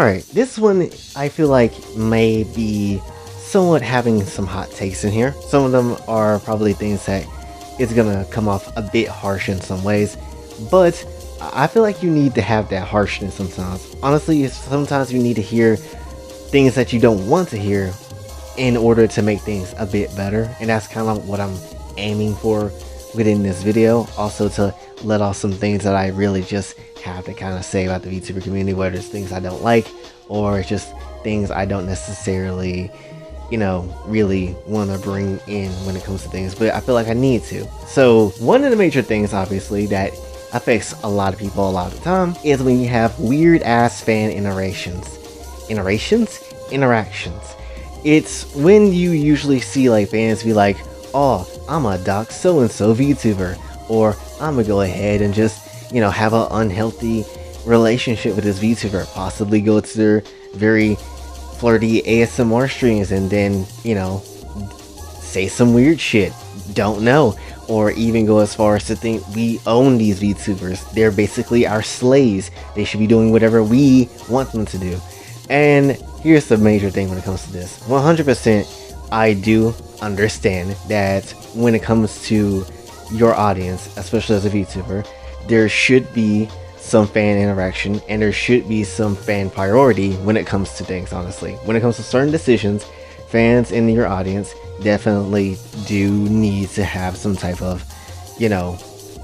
Alright, this one I feel like may be somewhat having some hot takes in here. Some of them are probably things that it's gonna come off a bit harsh in some ways, but I feel like you need to have that harshness sometimes. Honestly, sometimes you need to hear things that you don't want to hear in order to make things a bit better, and that's kind of what I'm aiming for within this video. Also to let off some things that I really just have to kind of say about the VTuber community, whether it's things I don't like or just things I don't necessarily, you know, really want to bring in when it comes to things, but I feel like I need to. So one of the major things obviously that affects a lot of people a lot of the time is when you have weird ass fan interactions. It's when you usually see like fans be like, oh, I'm a doc so and so VTuber, or I'm gonna go ahead and just, you know, have an unhealthy relationship with this VTuber, possibly go to their very flirty ASMR streams and then, you know, say some weird shit, don't know, or even go as far as to think we own these VTubers. They're basically our slaves. They should be doing whatever we want them to do. And here's the major thing when it comes to this. 100% I do understand that when it comes to your audience, especially as a VTuber, there should be some fan interaction and there should be some fan priority when it comes to things. Honestly, when it comes to certain decisions, fans in your audience definitely do need to have some type of, you know,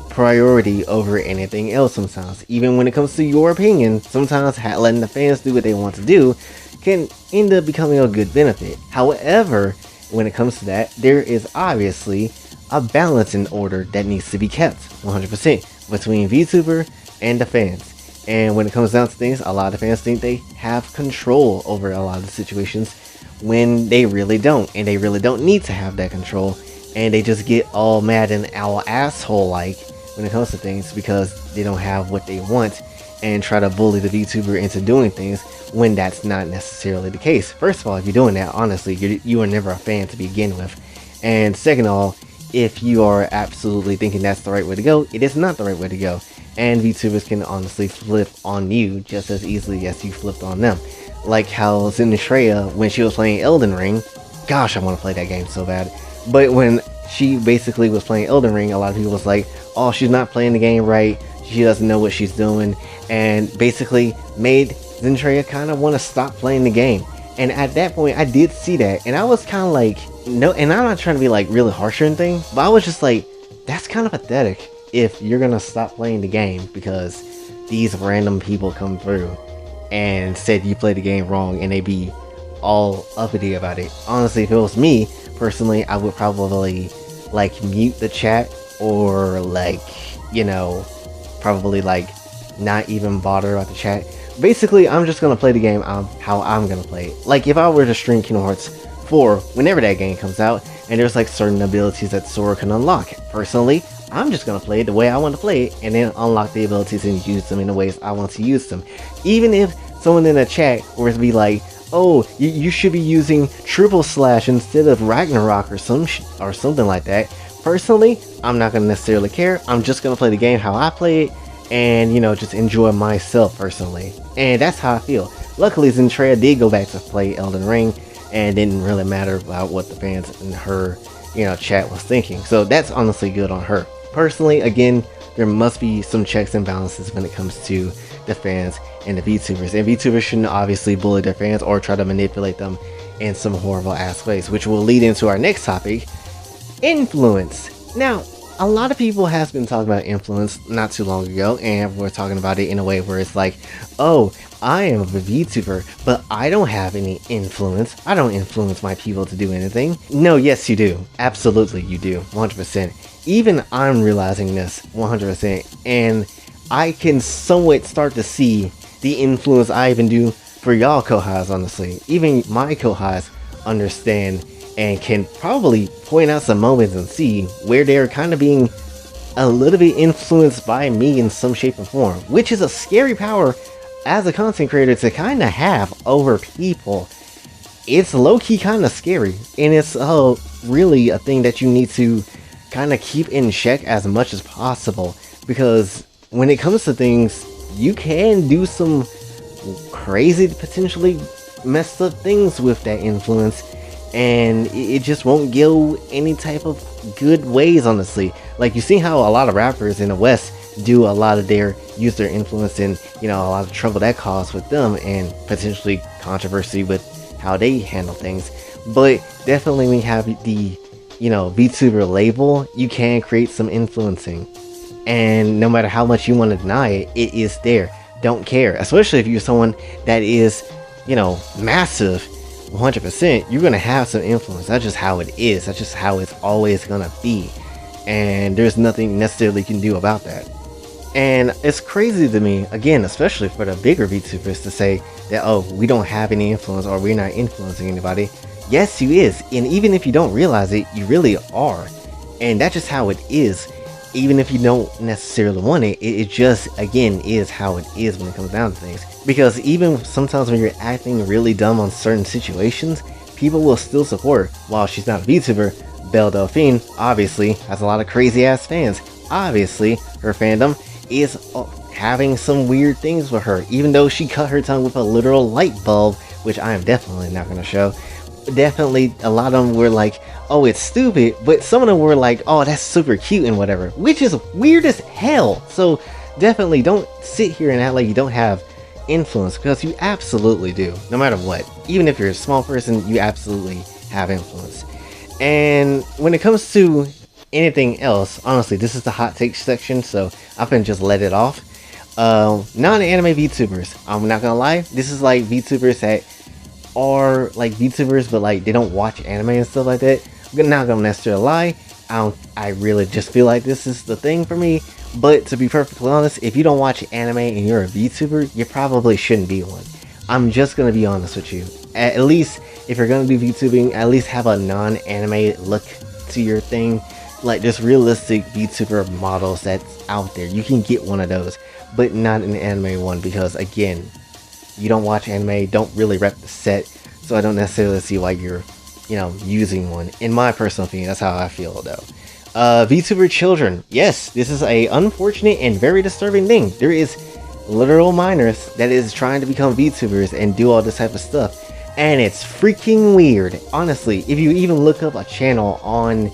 priority over anything else. Sometimes even when it comes to your opinion, sometimes letting the fans do what they want to do can end up becoming a good benefit. However, when it comes to that, there is obviously a balance in order that needs to be kept 100% between VTuber and the fans. And when it comes down to things, a lot of fans think they have control over a lot of the situations when they really don't, and they really don't need to have that control, and they just get all mad and all asshole like when it comes to things because they don't have what they want and try to bully the VTuber into doing things when that's not necessarily the case. First of all, if you're doing that, honestly, you are never a fan to begin with. And second of all, if you are absolutely thinking that's the right way to go, it is not the right way to go. And VTubers can honestly flip on you just as easily as you flipped on them. Like how Zendaya, when she was playing Elden Ring, gosh, I want to play that game so bad. But when she basically was playing Elden Ring, a lot of people was like, oh, she's not playing the game right, she doesn't know what she's doing, and basically made Zendaya kind of want to stop playing the game. And at that point, I did see that, and I was kind of like, no, and I'm not trying to be like really harsh or anything, but I was just like, that's kind of pathetic if you're gonna stop playing the game because these random people come through and said you played the game wrong and they be all uppity about it. Honestly, if it was me personally, I would probably like mute the chat or like, you know, probably like not even bother about the chat. Basically, I'm just gonna play the game how I'm gonna play it. Like if I were to stream Kingdom Hearts 4 whenever that game comes out and there's like certain abilities that Sora can unlock, personally I'm just gonna play it the way I want to play it and then unlock the abilities and use them in the ways I want to use them. Even if someone in the chat were to be like, oh, you should be using triple slash instead of Ragnarok or something like that, personally I'm not gonna necessarily care. I'm just gonna play the game how I play it and, you know, just enjoy myself personally. And that's how I feel. Luckily Zendaya did go back to play Elden Ring and didn't really matter about what the fans in her, you know, chat was thinking. So that's honestly good on her. Personally, again, there must be some checks and balances when it comes to the fans and the VTubers. And VTubers shouldn't obviously bully their fans or try to manipulate them in some horrible ass ways, which will lead into our next topic, influence. Now, a lot of people has been talking about influence not too long ago, and we're talking about it in a way where it's like, oh, I am a VTuber, but I don't have any influence. I don't influence my people to do anything. No, yes you do. Absolutely you do. 100%. Even I'm realizing this 100%, and I can somewhat start to see the influence I even do for y'all Kohais, honestly. Even my Kohais understand and can probably point out some moments and see where they're kind of being a little bit influenced by me in some shape or form, which is a scary power as a content creator to kind of have over people. It's low-key kind of scary, and it's really a thing that you need to kind of keep in check as much as possible, because when it comes to things, you can do some crazy, potentially messed up things with that influence, and it just won't go any type of good ways, honestly. Like, you see how a lot of rappers in the West do a lot of their use their influence, and a lot of trouble that caused with them, and potentially controversy with how they handle things. But definitely when you have the VTuber label, you can create some influencing, and no matter how much you want to deny it, it is there. Don't care, especially if you're someone that is massive. 100%, you're gonna have some influence. That's just how it is. That's just how it's always gonna be, and there's nothing necessarily you can do about that. And it's crazy to me, again, especially for the bigger VTubers, to say that, oh, we don't have any influence, or we're not influencing anybody. Yes, you is, and even if you don't realize it, you really are. And that's just how it is. Even if you don't necessarily want it, it just, again, is how it is when it comes down to things. Because even sometimes when you're acting really dumb on certain situations, people will still support. While she's not a VTuber, Belle Delphine obviously has a lot of crazy ass fans. Obviously, her fandom is having some weird things with her, even though she cut her tongue with a literal light bulb, which I am definitely not going to show. Definitely a lot of them were like, oh, it's stupid, but some of them were like, oh, that's super cute and whatever, which is weird as hell. So definitely don't sit here and act like you don't have influence, because you absolutely do. No matter what, even if you're a small person, you absolutely have influence. And when it comes to anything else, honestly, this is the hot take section, so I'm gonna just let it off. Non-anime VTubers, I'm not gonna lie, this is like VTubers that are like VTubers, but like they don't watch anime and stuff like that. I'm not gonna necessarily lie, I really just feel like this is the thing for me. But to be perfectly honest, if you don't watch anime and you're a VTuber, you probably shouldn't be one. I'm just gonna be honest with you. At least if you're gonna do VTubing, at least have a non-anime look to your thing. Like, just realistic VTuber models that's out there, you can get one of those, but not an anime one, because again, you don't watch anime, don't really rep the set, so I don't necessarily see why you're using one. In my personal opinion, that's how I feel though. VTuber children, yes, this is a unfortunate and very disturbing thing. There is literal minors that is trying to become VTubers and do all this type of stuff, and it's freaking weird. Honestly, if you even look up a channel on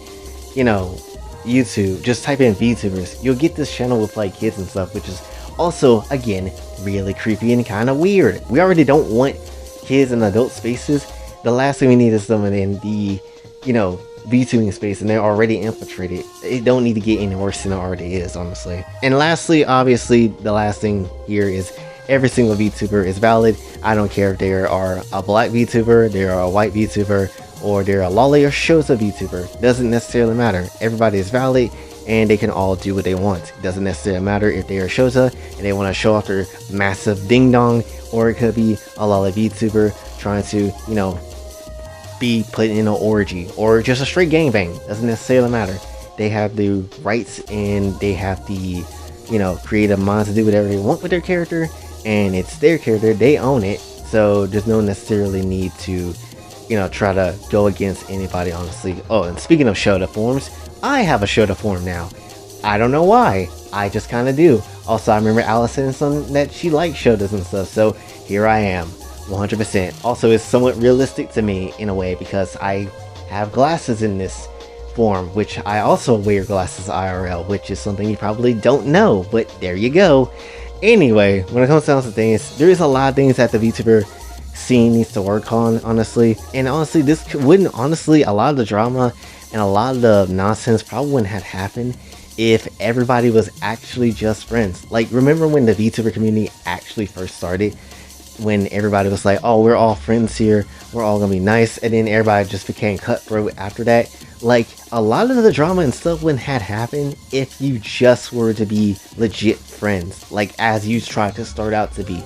YouTube, just type in VTubers, you'll get this channel with like kids and stuff, which is also, again, really creepy and kind of weird. We already don't want kids in adult spaces. The last thing we need is someone in the VTubing space, and they're already infiltrated. It don't need to get any worse than it already is, honestly. And lastly, obviously, the last thing here is every single VTuber is valid. I don't care if they are a black VTuber, they are a white VTuber, or they're a lolly or shows a VTuber. Doesn't necessarily matter. Everybody is valid, and they can all do what they want. It doesn't necessarily matter if they are Shoza and they want to show off their massive ding dong, or it could be a lolly VTuber trying to, be put in an orgy, or just a straight gangbang. Doesn't necessarily matter. They have the rights, and they have the, creative minds to do whatever they want with their character, and it's their character. They own it. So there's no necessarily need to, try to go against anybody, honestly. Oh, and speaking of Shota forms, I have a Shota form now. I don't know why. I just kind of do. Also, I remember Alice saying something that she likes Shotas and stuff, so here I am, 100%. Also, it's somewhat realistic to me in a way, because I have glasses in this form, which I also wear glasses IRL, which is something you probably don't know, but there you go. Anyway, when it comes down to things, there is a lot of things that the VTuber scene needs to work on, honestly. And honestly, this wouldn't, a lot of the drama and a lot of the nonsense probably wouldn't have happened if everybody was actually just friends. Like, remember when the VTuber community actually first started? When everybody was like, oh, we're all friends here, we're all gonna be nice, and then everybody just became cutthroat after that. Like, a lot of the drama and stuff wouldn't have happened if you just were to be legit friends, like as you tried to start out to be.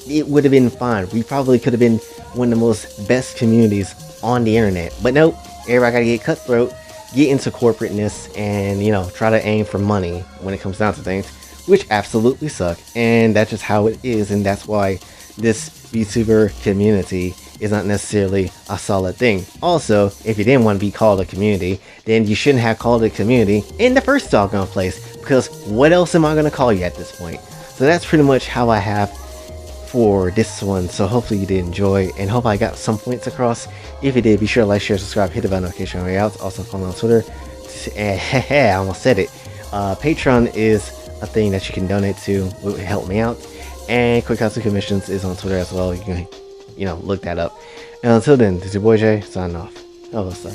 It would have been fine. We probably could have been one of the most best communities on the internet. But nope, everybody gotta get cutthroat, get into corporateness, and try to aim for money when it comes down to things, which absolutely suck. And that's just how it is, and that's why this VTuber community is not necessarily a solid thing. Also, if you didn't want to be called a community, then you shouldn't have called it a community in the first doggone place, because what else am I going to call you at this point? So that's pretty much how I have for this one. So hopefully you did enjoy, and hope I got some points across. If you did, be sure to like, share, subscribe, hit the bell notification on your way out. Also follow me on Twitter. I almost said it. Patreon is a thing that you can donate to. It would help me out. And Quick House Commissions is on Twitter as well. You can, look that up. And until then, this is your boy Jay, signing off. Hello, sir.